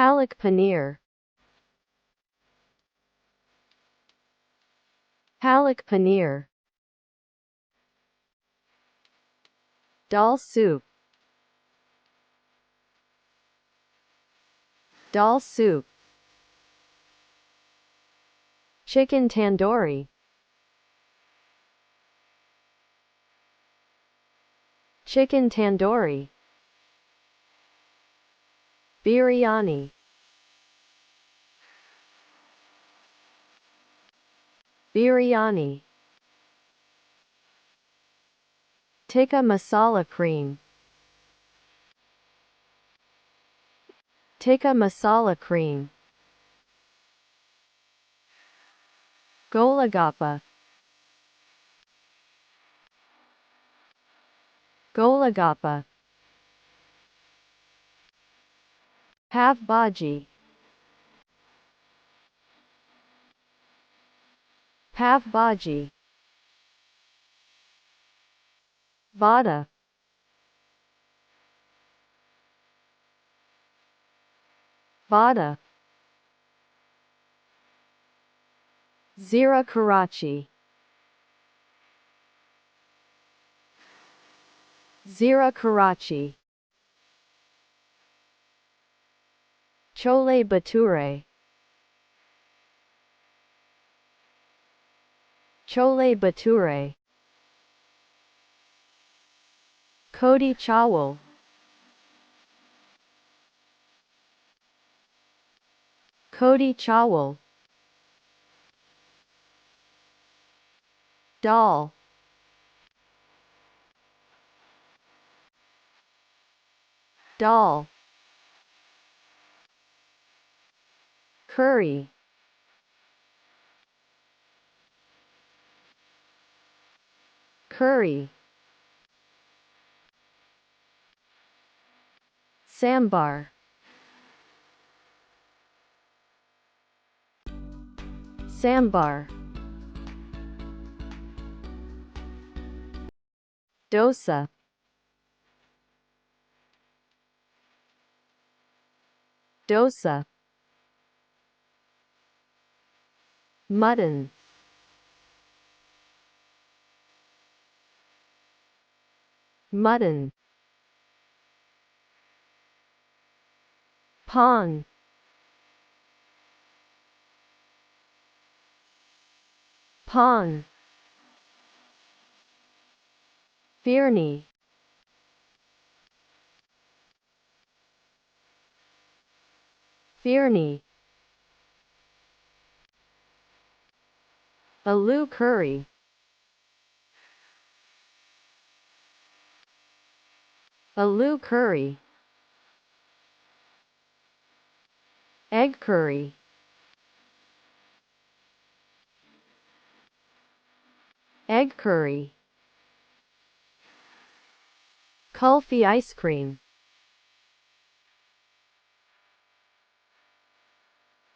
Palak paneer. Palak paneer. Dal soup. Dal soup. Chicken tandoori. Chicken tandoori. Biryani. Biryani. Tikka masala cream. Tikka masala cream. Golagappa. Golagappa. Pav bhaji. Pav bhaji. Vada. Vada. Zira Karachi. Zira Karachi. Chole Bhature. Chole Bhature. Kodi Chawal. Kodi Chawal. Dal. Dal. Curry. Curry. Sambar. Sambar. Dosa. Dosa. Mutton. Mutton. Pong. Pong. Firni. Firni. Aloo curry. Aloo curry. Egg curry. Egg curry. Kulfi ice cream.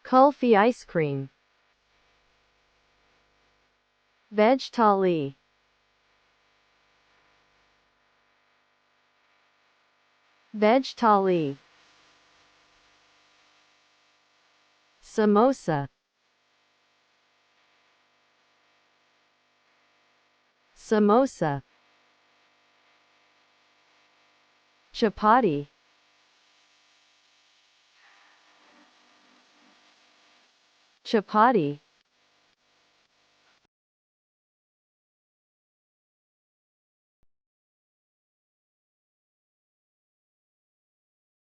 Kulfi ice cream. Veg thali. Veg thali. Samosa. Samosa. Chapati. Chapati.